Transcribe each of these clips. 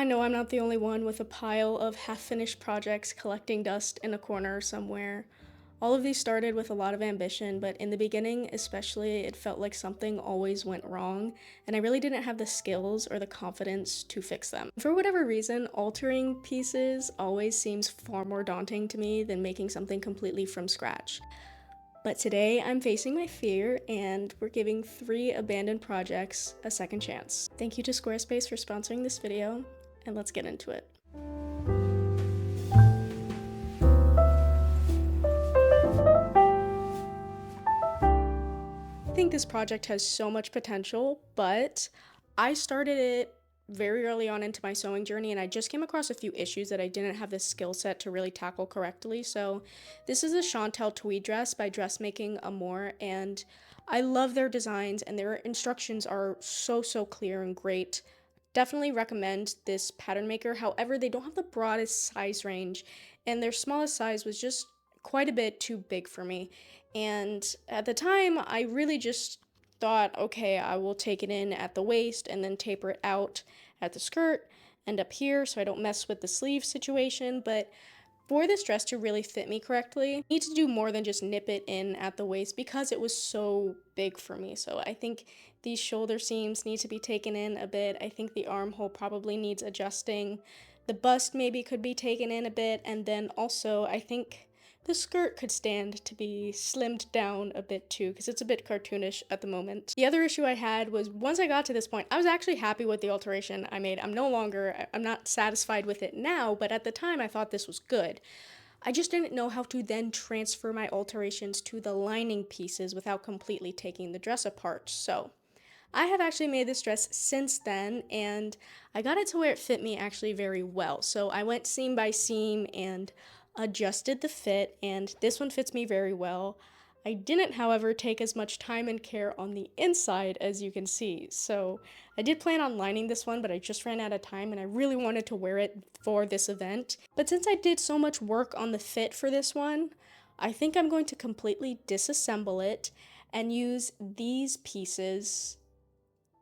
I know I'm not the only one with a pile of half-finished projects collecting dust in a corner somewhere. All of these started with a lot of ambition, but in the beginning especially, it felt like something always went wrong, and I really didn't have the skills or the confidence to fix them. For whatever reason, altering pieces always seems far more daunting to me than making something completely from scratch. But today I'm facing my fear and we're giving 3 abandoned projects a second chance. Thank you to Squarespace for sponsoring this video, and let's get into it. I think this project has so much potential, but I started it very early on into my sewing journey and I just came across a few issues that I didn't have the skill set to really tackle correctly. So this is a Chantel tweed dress by Dressmaking Amour, and I love their designs and their instructions are so clear and great. Definitely recommend this pattern maker. However, they don't have the broadest size range and their smallest size was just quite a bit too big for me. And at the time, I really just thought, okay, I will take it in at the waist and then taper it out at the skirt and up here so I don't mess with the sleeve situation. But for this dress to really fit me correctly, I need to do more than just nip it in at the waist because it was so big for me. So I think these shoulder seams need to be taken in a bit. I think the armhole probably needs adjusting. The bust maybe could be taken in a bit, and then also I think the skirt could stand to be slimmed down a bit too, because it's a bit cartoonish at the moment. The other issue I had was once I got to this point, I was actually happy with the alteration I made. I'm not satisfied with it now, but at the time I thought this was good. I just didn't know how to then transfer my alterations to the lining pieces without completely taking the dress apart. So I have actually made this dress since then, and I got it to where it fit me actually very well. So I went seam by seam and adjusted the fit, and this one fits me very well. I didn't, however, take as much time and care on the inside as you can see. So I did plan on lining this one, but I just ran out of time and I really wanted to wear it for this event. But since I did so much work on the fit for this one, I think I'm going to completely disassemble it and use these pieces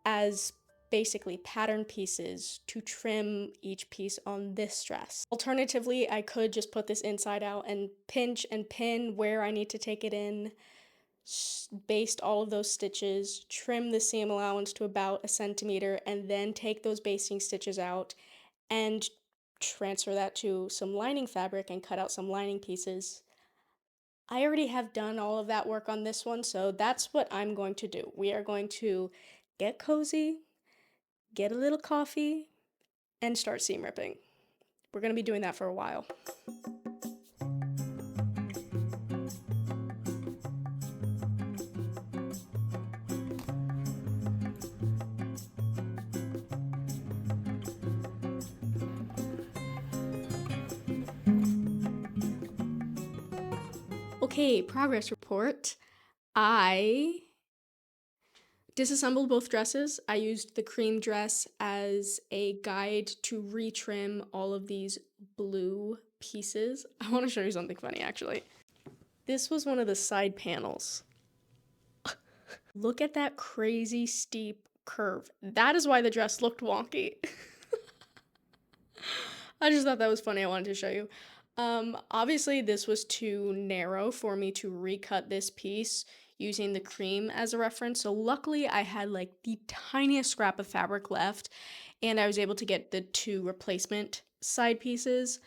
as basically pattern pieces to trim each piece on this dress. Alternatively, I could just put this inside out and pinch and pin where I need to take it in, baste all of those stitches, trim the seam allowance to about a centimeter, and then take those basting stitches out and transfer that to some lining fabric and cut out some lining pieces. I already have done all of that work on this one, so that's what I'm going to do. We are going to get cozy, get a little coffee, and start seam ripping. We're going to be doing that for a while. Okay, progress report. I disassembled both dresses. I used the cream dress as a guide to retrim all of these blue pieces. I want to show you something funny actually. This was one of the side panels. Look at that crazy steep curve. That is why the dress looked wonky. I just thought that was funny. I wanted to show you. Obviously this was too narrow for me to recut this piece using the cream as a reference. So luckily I had like the tiniest scrap of fabric left and I was able to get the 2 replacement side pieces.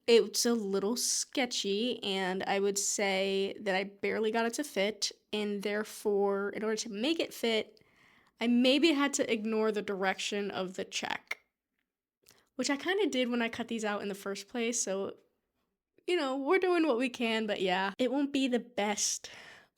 It's a little sketchy and I would say that I barely got it to fit, and therefore in order to make it fit, I maybe had to ignore the direction of the check, which I kind of did when I cut these out in the first place. So we're doing what we can, but yeah, it won't be the best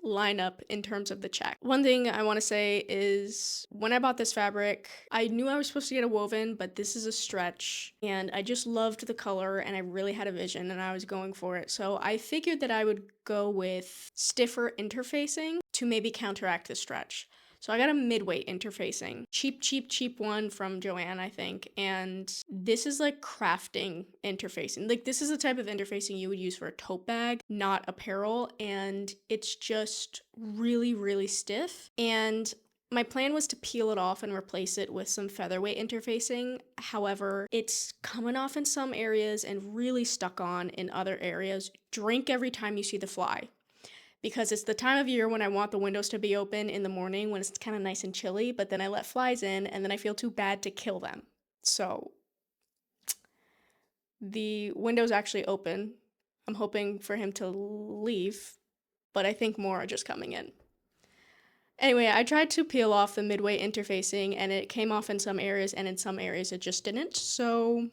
lineup in terms of the check. One thing I want to say is when I bought this fabric, I knew I was supposed to get a woven, but this is a stretch and I just loved the color and I really had a vision and I was going for it. So I figured that I would go with stiffer interfacing to maybe counteract the stretch. So I got a mid-weight interfacing. Cheap one from Joann, I think. And this is like crafting interfacing. Like this is the type of interfacing you would use for a tote bag, not apparel. And it's just really stiff. And My plan was to peel it off and replace it with some featherweight interfacing. However, it's coming off in some areas and really stuck on in other areas. Drink every time you see the fly, because it's the time of year when I want the windows to be open in the morning when it's kind of nice and chilly, but then I let flies in and then I feel too bad to kill them. So the window's actually open. I'm hoping for him to leave, but I think more are just coming in. Anyway, I tried to peel off the midway interfacing and it came off in some areas and in some areas it just didn't. So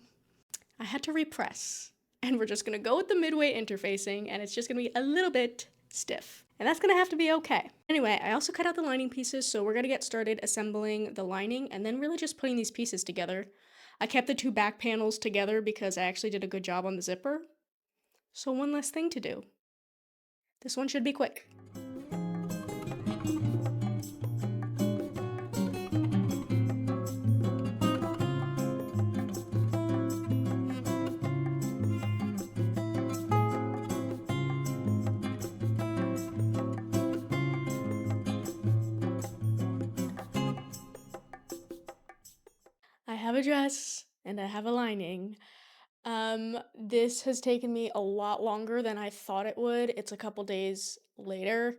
I had to repress. And we're just gonna go with the midway interfacing and it's just gonna be a little bit stiff. And that's gonna have to be okay. Anyway, I also cut out the lining pieces, so we're gonna get started assembling the lining and then really just putting these pieces together. I kept the two back panels together because I actually did a good job on the zipper. So one less thing to do. This one should be quick. I have a dress and I have a lining. This has taken me a lot longer than I thought it would. It's a couple days later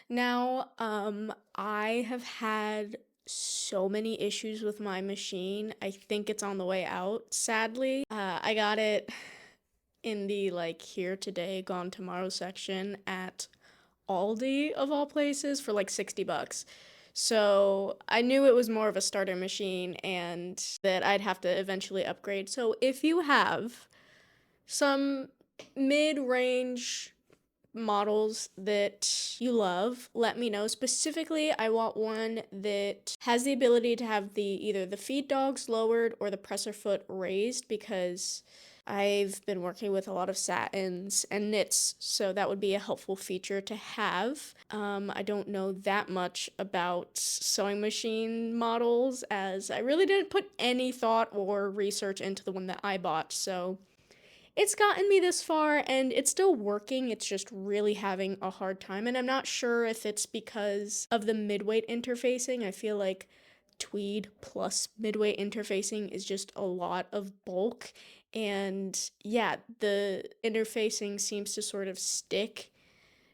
now. I have had so many issues with my machine. I think it's on the way out, sadly. I got it in the like here today, gone tomorrow section at Aldi of all places for like $60. So I knew it was more of a starter machine and that I'd have to eventually upgrade. So if you have some mid-range models that you love, let me know. Specifically, I want one that has the ability to have the either the feed dogs lowered or the presser foot raised, because I've been working with a lot of satins and knits, so that would be a helpful feature to have. I don't know that much about sewing machine models, as I really didn't put any thought or research into the one that I bought, so it's gotten me this far and it's still working. It's just really having a hard time, and I'm not sure if it's because of the midweight interfacing. I feel like tweed plus midway interfacing is just a lot of bulk, and yeah, the interfacing seems to sort of stick.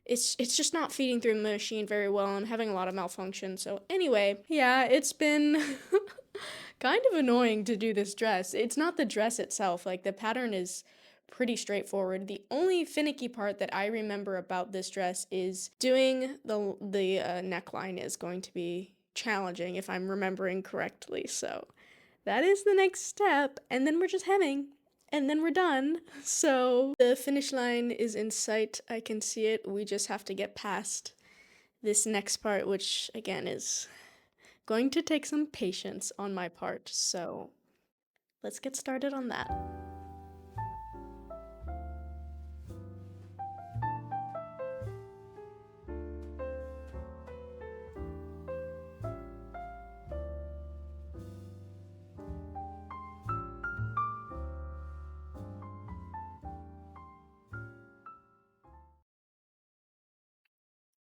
It's just not feeding through the machine very well. I'm having a lot of malfunction. So anyway, yeah, it's been kind of annoying to do this dress. It's not the dress itself, like the pattern is pretty straightforward. The only finicky part that I remember about this dress is doing the neckline is going to be challenging if I'm remembering correctly. So that is the next step, and then we're just hemming, and then we're done. So the finish line is in sight. I can see it. We just have to get past this next part, which again is going to take some patience on my part. So let's get started on that.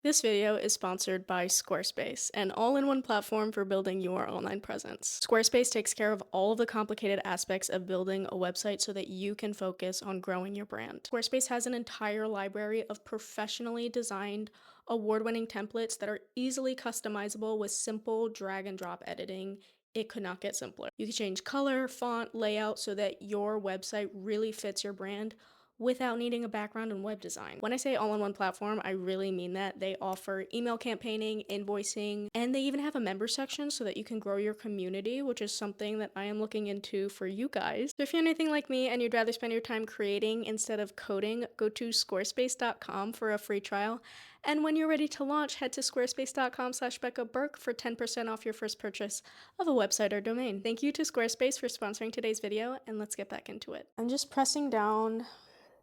This video is sponsored by Squarespace, an all-in-one platform for building your online presence. Squarespace takes care of all of the complicated aspects of building a website so that you can focus on growing your brand. Squarespace has an entire library of professionally designed, award-winning templates that are easily customizable with simple drag-and-drop editing. It could not get simpler. You can change color, font, layout so that your website really fits your brand without needing a background in web design. When I say all-in-one platform, I really mean that. They offer email campaigning, invoicing, and they even have a member section so that you can grow your community, which is something that I am looking into for you guys. So if you're anything like me and you'd rather spend your time creating instead of coding, go to squarespace.com for a free trial. And when you're ready to launch, head to squarespace.com/BeccaBurke for 10% off your first purchase of a website or domain. Thank you to Squarespace for sponsoring today's video, and let's get back into it. I'm just pressing down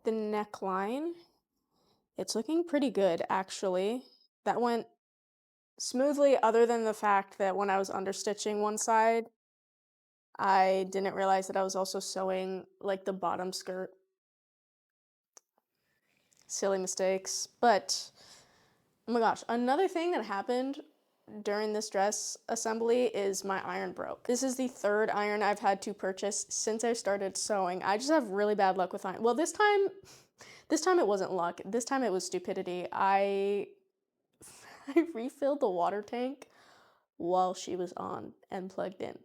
the neckline. It's looking pretty good, actually. That went smoothly, other than the fact that when I was understitching one side, I didn't realize that I was also sewing like the bottom skirt. Silly mistakes. But oh my gosh, another thing that happened during this dress assembly is my iron broke. This is the third iron I've had to purchase since I started sewing. I just have really bad luck with iron. Well, this time it wasn't luck. This time it was stupidity. I refilled the water tank while she was on and plugged in.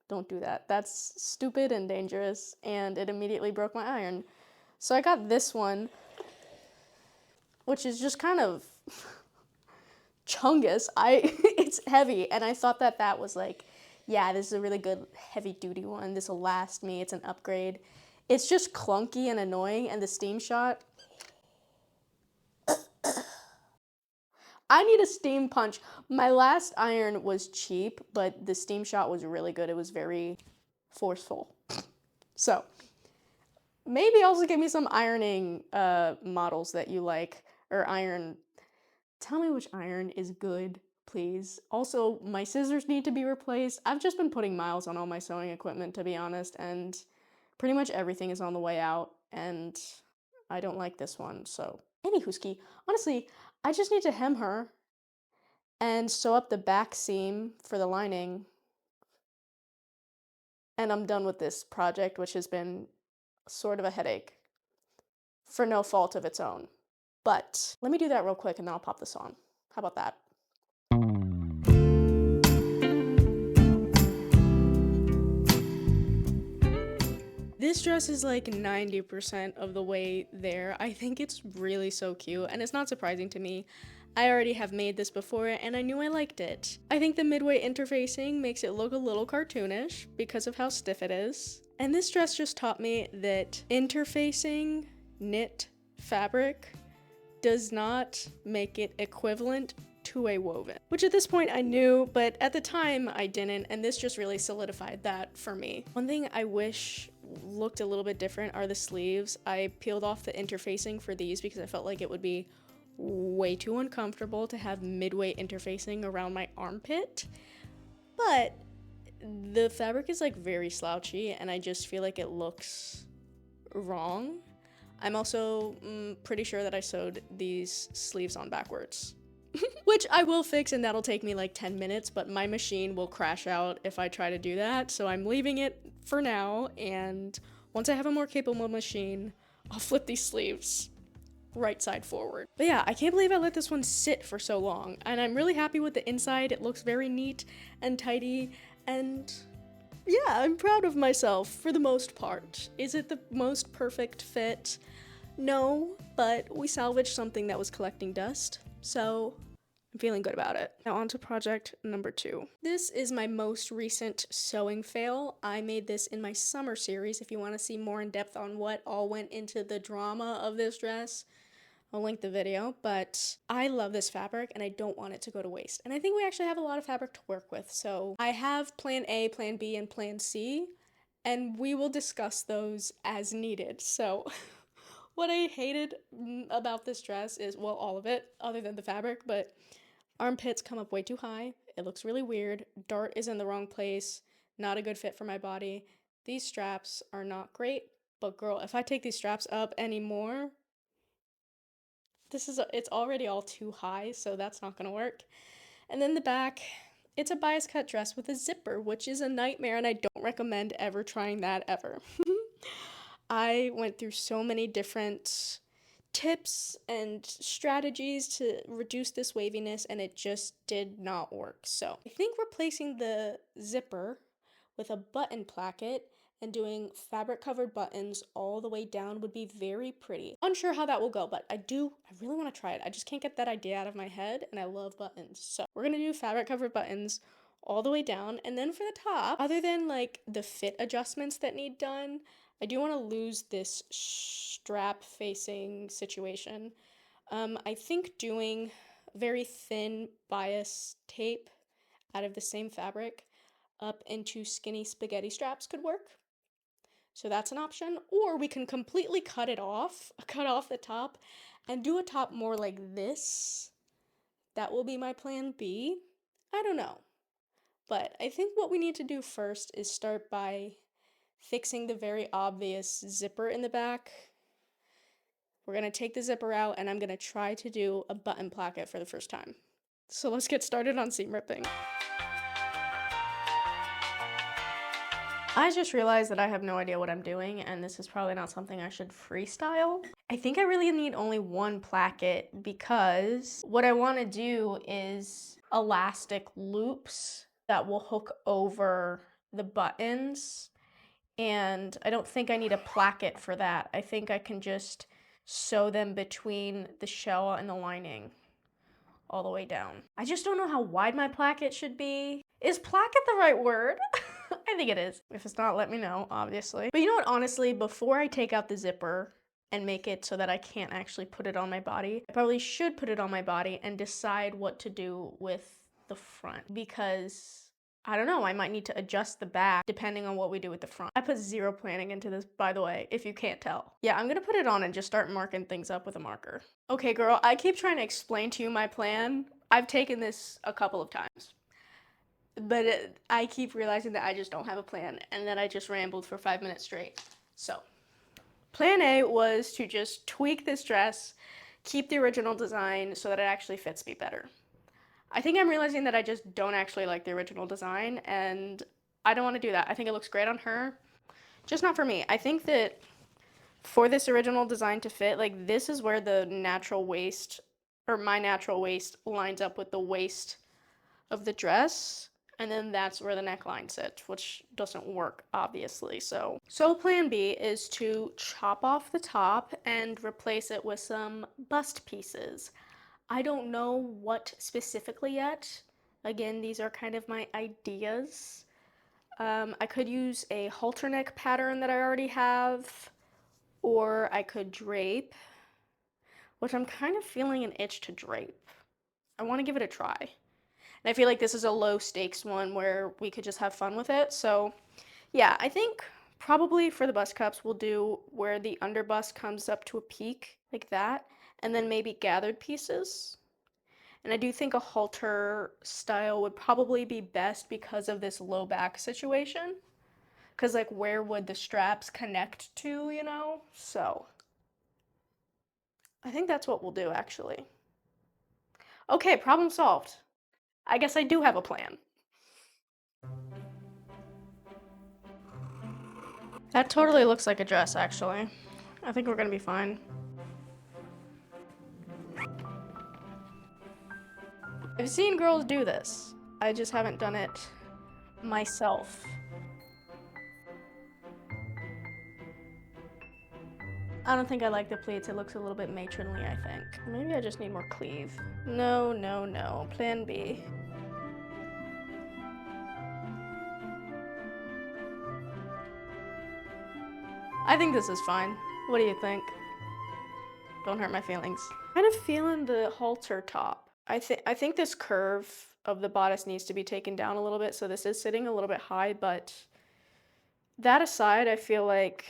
Don't do that. That's stupid and dangerous, and it immediately broke my iron. So I got this one, which is just kind of chungus. It's heavy, and I thought that was like, yeah, this is a really good heavy duty one. This will last me. It's an upgrade. It's just clunky and annoying, and the steam shot, I need a steam punch. My last iron was cheap, but the steam shot was really good. It was very forceful. So maybe also give me some ironing models that you like, or iron. Tell me which iron is good, please. Also, my scissors need to be replaced. I've just been putting miles on all my sewing equipment, to be honest, and pretty much everything is on the way out, and I don't like this one, so. Anywhoski, honestly, I just need to hem her and sew up the back seam for the lining, and I'm done with this project, which has been sort of a headache for no fault of its own. But let me do that real quick and then I'll pop this on. How about that? This dress is like 90% of the way there. I think it's really so cute, and it's not surprising to me. I already have made this before, and I knew I liked it. I think the midway interfacing makes it look a little cartoonish because of how stiff it is. And this dress just taught me that interfacing knit fabric does not make it equivalent to a woven, which at this point I knew, but at the time I didn't, and this just really solidified that for me. One thing I wish looked a little bit different are the sleeves. I peeled off the interfacing for these because I felt like it would be way too uncomfortable to have midway interfacing around my armpit, but the fabric is like very slouchy and I just feel like it looks wrong. I'm also pretty sure that I sewed these sleeves on backwards. Which I will fix, and that'll take me like 10 minutes, but my machine will crash out if I try to do that, so I'm leaving it for now, and once I have a more capable machine, I'll flip these sleeves right side forward. But yeah, I can't believe I let this one sit for so long, and I'm really happy with the inside. It looks very neat and tidy, and yeah, I'm proud of myself for the most part. Is it the most perfect fit? No, but we salvaged something that was collecting dust, so I'm feeling good about it. Now on to project number 2. This is my most recent sewing fail. I made this in my summer series. If you want to see more in depth on what all went into the drama of this dress, I'll link the video, but I love this fabric and I don't want it to go to waste. And I think we actually have a lot of fabric to work with. So I have plan A, plan B, and plan C, and we will discuss those as needed. So what I hated about this dress is, well, all of it, other than the fabric, but armpits come up way too high. It looks really weird. Dart is in the wrong place. Not a good fit for my body. These straps are not great, but girl, if I take these straps up anymore, it's already all too high, so that's not gonna work. And then the back, it's a bias cut dress with a zipper, which is a nightmare, and I don't recommend ever trying that ever. I went through so many different tips and strategies to reduce this waviness, and it just did not work. So I think replacing the zipper with a button placket and doing fabric covered buttons all the way down would be very pretty. Unsure how that will go, but I really want to try it. I just can't get that idea out of my head, and I love buttons. So we're gonna do fabric covered buttons all the way down, and then for the top, other than like the fit adjustments that need done, I do want to lose this strap facing situation. I think doing very thin bias tape out of the same fabric up into skinny spaghetti straps could work. So that's an option. Or we can completely cut off the top, and do a top more like this. That will be my plan B. I don't know. But I think what we need to do first is start by fixing the very obvious zipper in the back. We're gonna take the zipper out and I'm gonna try to do a button placket for the first time. So let's get started on seam ripping. I just realized that I have no idea what I'm doing, and this is probably not something I should freestyle. I think I really need only one placket because what I want to do is elastic loops that will hook over the buttons, and I don't think I need a placket for that. I think I can just sew them between the shell and the lining all the way down. I just don't know how wide my placket should be. Is placket the right word? I think it is. If it's not, let me know, obviously. But you know what, honestly, before I take out the zipper and make it so that I can't actually put it on my body, I probably should put it on my body and decide what to do with the front, because I don't know, I might need to adjust the back depending on what we do with the front. I put zero planning into this, by the way, if you can't tell. Yeah, I'm gonna put it on and just start marking things up with a marker. Okay, girl, I keep trying to explain to you my plan. I've taken this a couple of times, but I keep realizing that I just don't have a plan and that I just rambled for 5 minutes straight. So, plan A was to just tweak this dress, keep the original design so that it actually fits me better. I think I'm realizing that I just don't actually like the original design, and I don't want to do that. I think it looks great on her, just not for me. I think that for this original design to fit, like, this is where the natural waist, or my natural waist, lines up with the waist of the dress, and then that's where the neckline sits, which doesn't work, obviously. So plan B is to chop off the top and replace it with some bust pieces. I don't know what specifically yet. Again, these are kind of my ideas. I could use a halter neck pattern that I already have, or I could drape, which I'm kind of feeling an itch to drape. I want to give it a try. And I feel like this is a low stakes one where we could just have fun with it. So yeah, I think probably for the bust cups, we'll do where the underbust comes up to a peak like that, and then maybe gathered pieces. And I do think a halter style would probably be best because of this low back situation. Because, like, where would the straps connect to, you know? So, I think that's what we'll do, actually. Okay, problem solved. I guess I do have a plan. That totally looks like a dress, actually. I think we're gonna be fine. I've seen girls do this. I just haven't done it myself. I don't think I like the pleats. It looks a little bit matronly, I think. Maybe I just need more cleave. No, no, no. Plan B. I think this is fine. What do you think? Don't hurt my feelings. Kind of feeling the halter top. I think this curve of the bodice needs to be taken down a little bit, so this is sitting a little bit high, but that aside, I feel like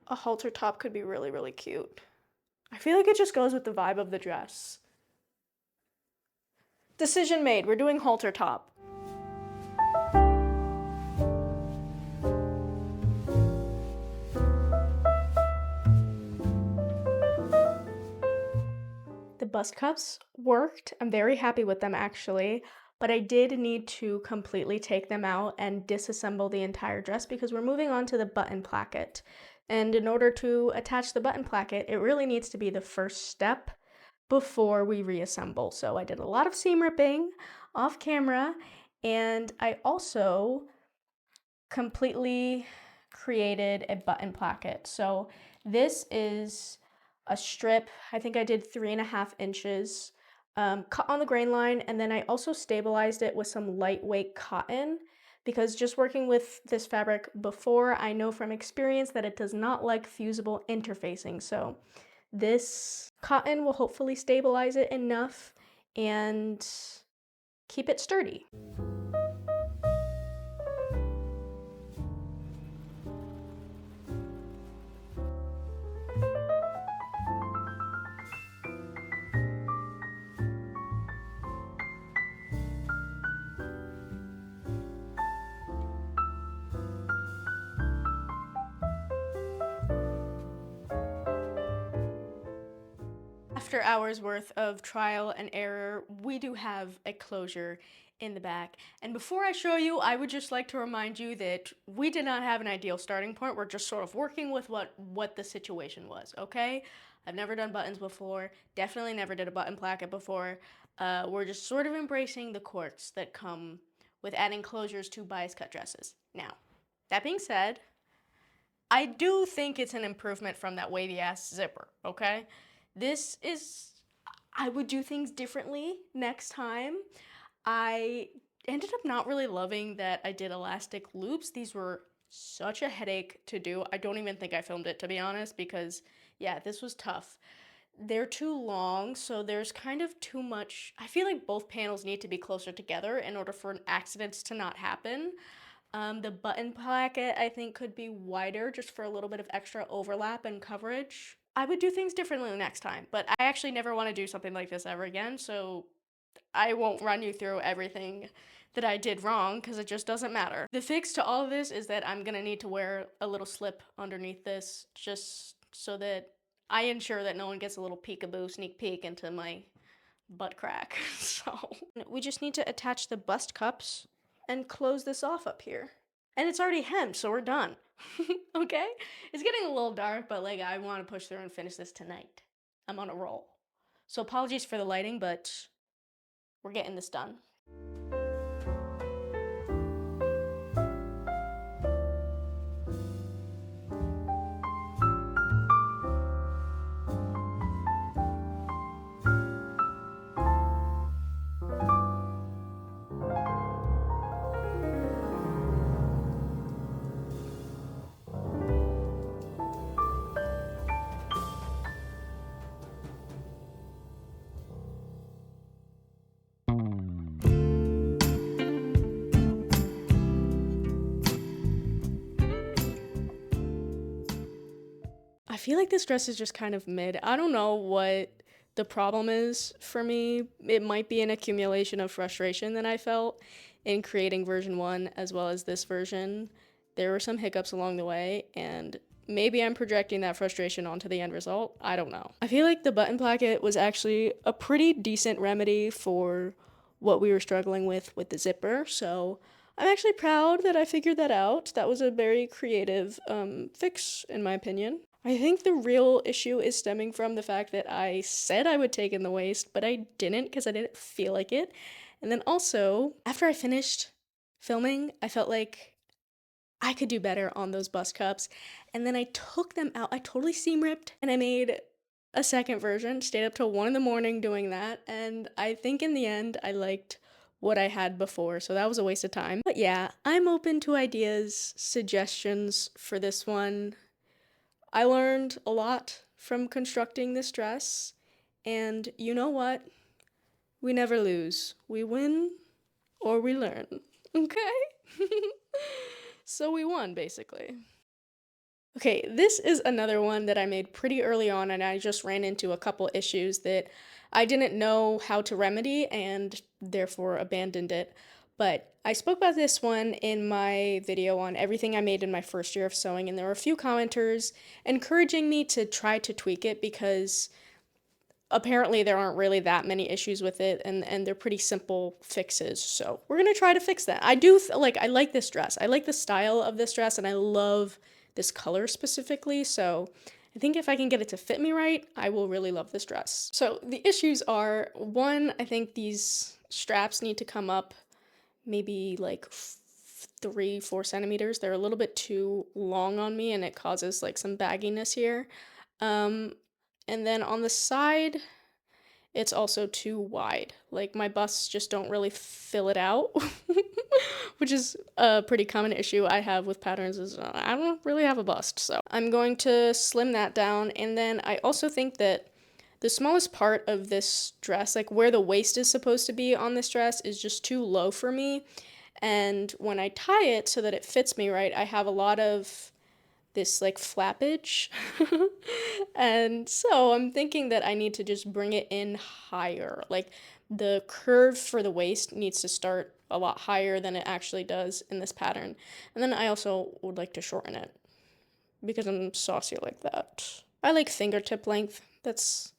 a halter top could be really, really cute. I feel like it just goes with the vibe of the dress. Decision made. We're doing halter top. The bust cups worked. I'm very happy with them, actually, but I did need to completely take them out and disassemble the entire dress because we're moving on to the button placket. And in order to attach the button placket, it really needs to be the first step before we reassemble. So I did a lot of seam ripping off camera, and I also completely created a button placket. So this is a strip. I think I did 3.5 inches, cut on the grain line, and then I also stabilized it with some lightweight cotton because just working with this fabric before, I know from experience that it does not like fusible interfacing. So this cotton will hopefully stabilize it enough and keep it sturdy. After hours worth of trial and error, we do have a closure in the back. And before I show you, I would just like to remind you that we did not have an ideal starting point. We're just sort of working with what the situation was, okay? I've never done buttons before, definitely never did a button placket before. We're just sort of embracing the quirks that come with adding closures to bias cut dresses. Now, that being said, I do think it's an improvement from that wavy ass zipper, okay? This is, I would do things differently next time. I ended up not really loving that I did elastic loops. These were such a headache to do. I don't even think I filmed it, to be honest, because yeah, this was tough. They're too long, so there's kind of too much. I feel like both panels need to be closer together in order for accidents to not happen. The button placket, I think, could be wider just for a little bit of extra overlap and coverage. I would do things differently next time, but I actually never want to do something like this ever again, so I won't run you through everything that I did wrong because it just doesn't matter. The fix to all of this is that I'm gonna need to wear a little slip underneath this just so that I ensure that no one gets a little peekaboo sneak peek into my butt crack. So we just need to attach the bust cups and close this off up here. And it's already hemmed, so we're done. Okay? It's getting a little dark, but like I want to push through and finish this tonight. I'm on a roll. So apologies for the lighting, but we're getting this done. I feel like this dress is just kind of mid. I don't know what the problem is for me. It might be an accumulation of frustration that I felt in creating version 1 as well as this version. There were some hiccups along the way, and maybe I'm projecting that frustration onto the end result. I don't know. I feel like the button placket was actually a pretty decent remedy for what we were struggling with the zipper, so I'm actually proud that I figured that out. That was a very creative fix, in my opinion. I think the real issue is stemming from the fact that I said I would take in the waist, but I didn't because I didn't feel like it. And then also, after I finished filming, I felt like I could do better on those bust cups. And then I took them out. I totally seam ripped and I made a second version, stayed up till 1 in the morning doing that. And I think in the end, I liked what I had before, so that was a waste of time. But yeah, I'm open to ideas, suggestions for this one. I learned a lot from constructing this dress, and you know what? We never lose. We win or we learn, okay? So we won, basically. Okay, this is another one that I made pretty early on, and I just ran into a couple issues that I didn't know how to remedy and therefore abandoned it. But I spoke about this one in my video on everything I made in my first year of sewing, and there were a few commenters encouraging me to try to tweak it because apparently there aren't really that many issues with it, and they're pretty simple fixes. So we're gonna try to fix that. I do I like this dress. I like the style of this dress, and I love this color specifically. So I think if I can get it to fit me right, I will really love this dress. So the issues are, one, I think these straps need to come up maybe like 3-4 centimeters. They're a little bit too long on me, and it causes like some bagginess here. And then on the side, it's also too wide. Like my busts just don't really fill it out, which is a pretty common issue I have with patterns is I don't really have a bust. So I'm going to slim that down. And then I also think that the smallest part of this dress, like where the waist is supposed to be on this dress, is just too low for me. And when I tie it so that it fits me right, I have a lot of this like flappage. And so I'm thinking that I need to just bring it in higher. Like the curve for the waist needs to start a lot higher than it actually does in this pattern. And then I also would like to shorten it because I'm saucy like that. I like fingertip length. That's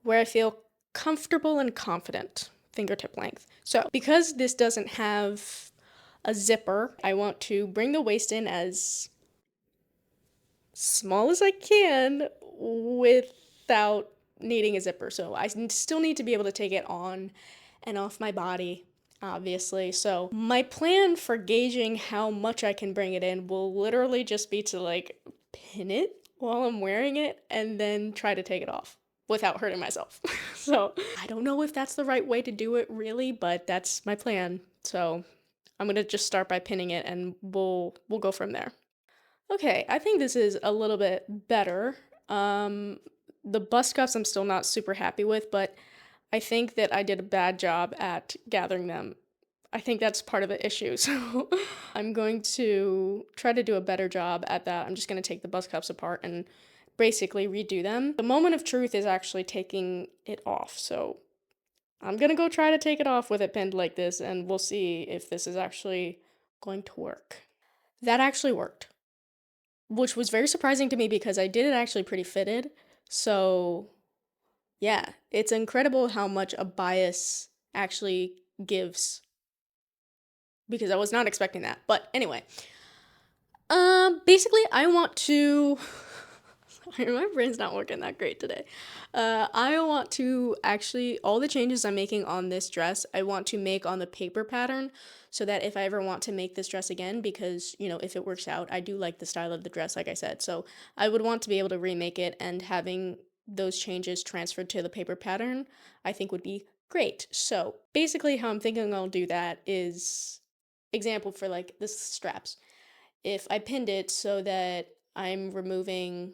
where I feel comfortable and confident, fingertip length. So, because this doesn't have a zipper, I want to bring the waist in as small as I can without needing a zipper. So, I still need to be able to take it on and off my body, obviously. So, my plan for gauging how much I can bring it in will literally just be to like pin it while I'm wearing it and then try to take it off without hurting myself. So, I don't know if that's the right way to do it really, but that's my plan. So, I'm going to just start by pinning it and we'll go from there. Okay, I think this is a little bit better. Um the bust cuffs I'm still not super happy with, but I think that I did a bad job at gathering them. I think that's part of the issue. So I'm going to try to do a better job at that. I'm just going to take the bust cuffs apart and basically redo them. The moment of truth is actually taking it off. So I'm going to go try to take it off with it pinned like this, and we'll see if this is actually going to work. That actually worked, which was very surprising to me because I did it actually pretty fitted. So, yeah, it's incredible how much a bias actually gives because I was not expecting that. But anyway, basically, I want to. Sorry, my brain's not working that great today. I want to actually, all the changes I'm making on this dress, I want to make on the paper pattern so that if I ever want to make this dress again, because, if it works out, I do like the style of the dress, like I said. So I would want to be able to remake it, and having those changes transferred to the paper pattern, I think would be great. So basically, how I'm thinking I'll do that is example for like the straps. If I pinned it so that I'm removing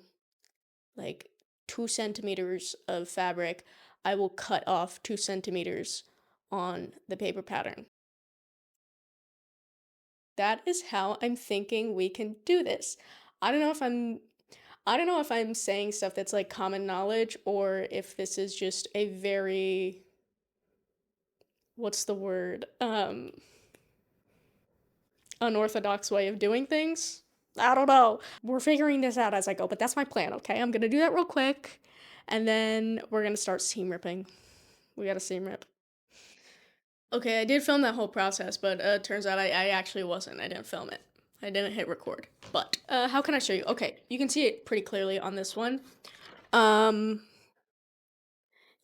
like 2 centimeters of fabric, I will cut off 2 centimeters on the paper pattern. That is how I'm thinking we can do this. I don't know if I'm I don't know if I'm saying stuff that's like common knowledge or if this is just a very, what's the word? Unorthodox way of doing things. I don't know. We're figuring this out as I go, but that's my plan, okay? I'm gonna do that real quick, and then we're gonna start seam ripping. We gotta seam rip. Okay, I did film that whole process, but turns out I actually wasn't. I didn't film it. I didn't hit record. But how can I show you? Okay, you can see it pretty clearly on this one. Um,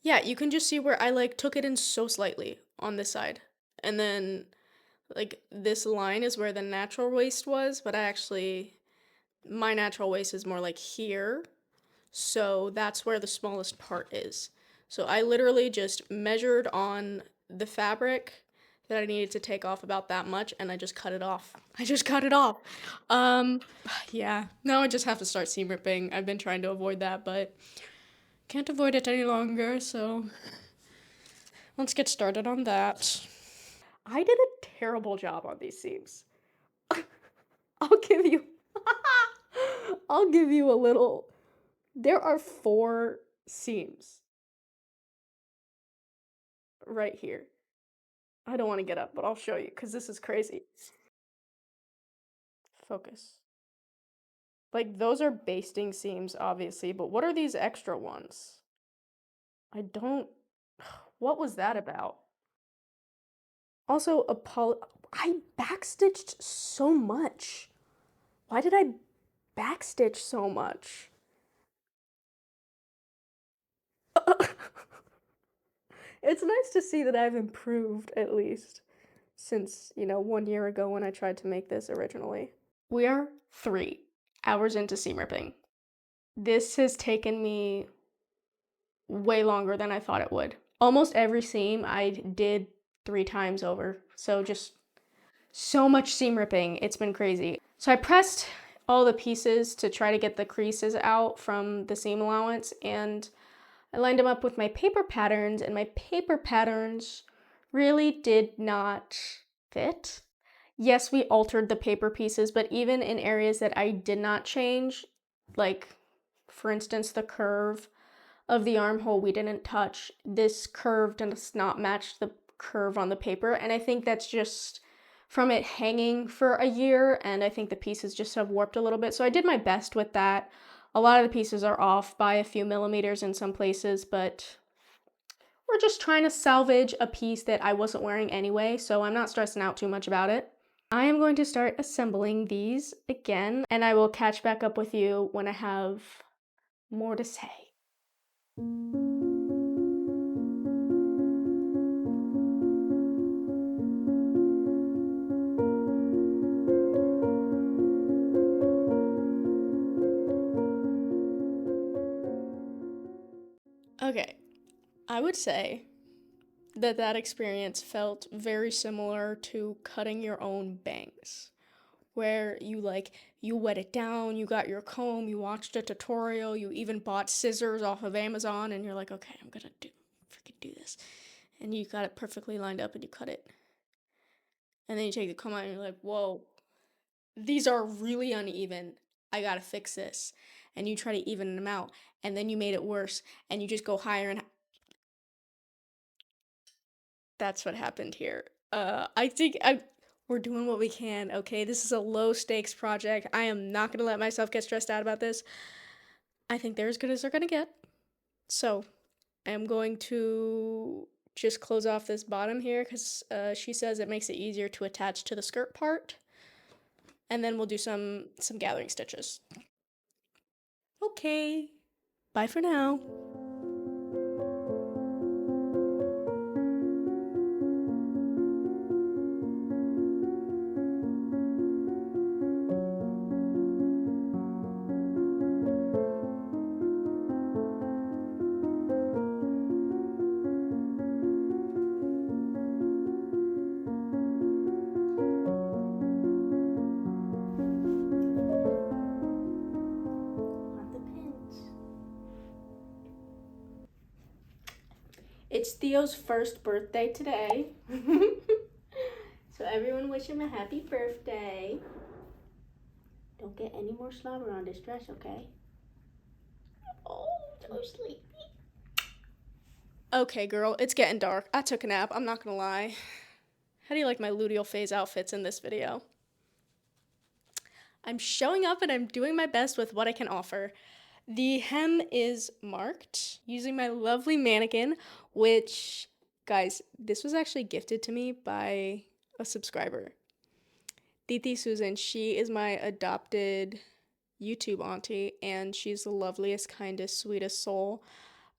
yeah, you can just see where I like took it in so slightly on this side. And then like this line is where the natural waist was, but my natural waist is more like here. So that's where the smallest part is. So I literally just measured on the fabric that I needed to take off about that much, and I just cut it off. I just cut it off. Um yeah, now I just have to start seam ripping. I've been trying to avoid that, but can't avoid it any longer, so let's get started on that. I did a terrible job on these seams. I'll give you I'll give you a little. There are 4 seams right here. I don't want to get up, but I'll show you because this is crazy. Focus. Like, those are basting seams, obviously, but what are these extra ones? I don't. What was that about? Also, I backstitched so much. Why did I backstitch so much? It's nice to see that I've improved, at least, since, 1 year ago when I tried to make this originally. We are 3 hours into seam ripping. This has taken me way longer than I thought it would. Almost every seam I did 3 times over. So just so much seam ripping. It's been crazy. So I pressed all the pieces to try to get the creases out from the seam allowance, and I lined them up with my paper patterns, and my paper patterns really did not fit. Yes, we altered the paper pieces, but even in areas that I did not change, like for instance, the curve of the armhole we didn't touch. This curve does not match the curve on the paper, and I think that's just from it hanging for a year, and I think the pieces just have warped a little bit. So I did my best with that. A lot of the pieces are off by a few millimeters in some places, but We're just trying to salvage a piece that I wasn't wearing anyway, so I'm not stressing out too much about it. I am going to start assembling these again, and I will catch back up with you when I have more to say. Okay, I would say that experience felt very similar to cutting your own bangs, where you wet it down, you got your comb, you watched a tutorial, you even bought scissors off of Amazon, and you're like, okay, I'm gonna freaking do this. And you got it perfectly lined up and you cut it. And then you take the comb out and you're like, whoa, these are really uneven. I gotta fix this. And you try to even them out, and then you made it worse, and you just go higher and that's what happened here. I think we're doing what we can, okay? This is a low stakes project. I am not gonna let myself get stressed out about this. I think they're as good as they're gonna get. So, I am going to just close off this bottom here because she says it makes it easier to attach to the skirt part. And then we'll do some gathering stitches. Okay, bye for now. It's Theo's first birthday today. So everyone wish him a happy birthday. Don't get any more slobber on this dress, okay? Oh, so sleepy. Okay, girl, it's getting dark. I took a nap, I'm not gonna lie. How do you like my luteal phase outfits in this video? I'm showing up and I'm doing my best with what I can offer. The hem is marked using my lovely mannequin, which, guys, this was actually gifted to me by a subscriber. Titi Susan, she is my adopted YouTube auntie, and she's the loveliest, kindest, sweetest soul.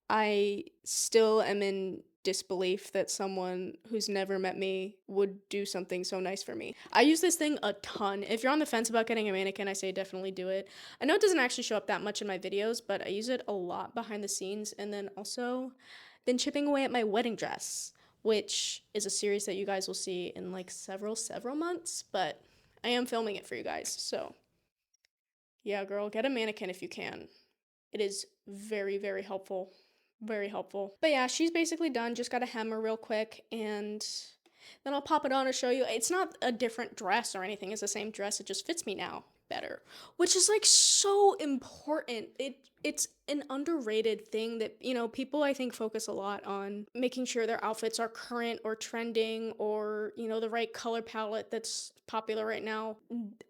I still am in disbelief that someone who's never met me would do something so nice for me. I use this thing a ton. If you're on the fence about getting a mannequin, I say definitely do it. I know it doesn't actually show up that much in my videos, but I use it a lot behind the scenes, and then also been chipping away at my wedding dress, which is a series that you guys will see in like several months, but I am filming it for you guys, so yeah, girl, get a mannequin if you can. It is very, very helpful. Very helpful. But yeah, she's basically done. Just gotta hem her real quick, and then I'll pop it on and show you. It's not a different dress or anything. It's the same dress. It just fits me now better, which is like so important. It's an underrated thing that, you know, people I think focus a lot on making sure their outfits are current or trending, or, you know, the right color palette that's popular right now.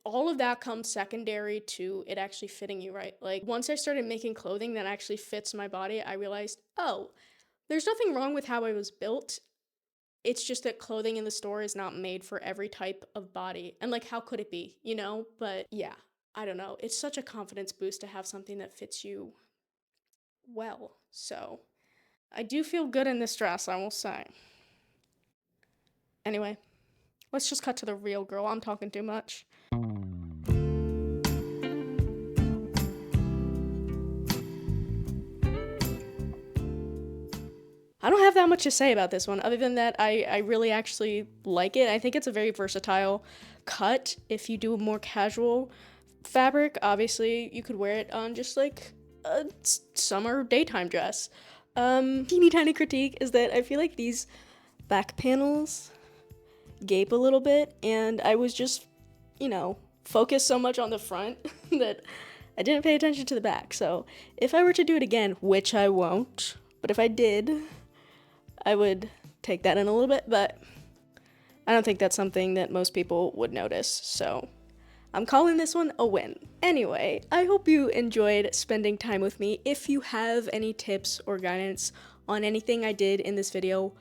All of that comes secondary to it actually fitting you right. Like, once I started making clothing that actually fits my body, I realized, oh, there's nothing wrong with how I was built. It's just that clothing in the store is not made for every type of body. And like, how could it be, you know? But yeah, I don't know. It's such a confidence boost to have something that fits you well. So I do feel good in this dress, I will say. Anyway, let's just cut to the real girl. I'm talking too much. I don't have that much to say about this one, other than that I really actually like it. I think it's a very versatile cut. If you do a more casual fabric, obviously you could wear it on just like a summer daytime dress. Teeny tiny critique is that I feel like these back panels gape a little bit, and I was just, you know, focused so much on the front that I didn't pay attention to the back. So if I were to do it again, which I won't, but if I did, I would take that in a little bit, but I don't think that's something that most people would notice, so I'm calling this one a win. Anyway, I hope you enjoyed spending time with me. If you have any tips or guidance on anything I did in this video,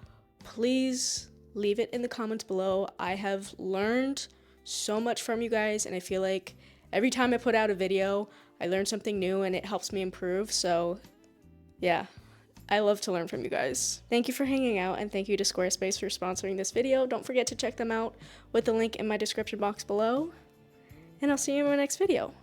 please leave it in the comments below. I have learned so much from you guys, and I feel like every time I put out a video, I learn something new and it helps me improve. So yeah, I love to learn from you guys. Thank you for hanging out, and thank you to Squarespace for sponsoring this video. Don't forget to check them out with the link in my description box below, and I'll see you in my next video.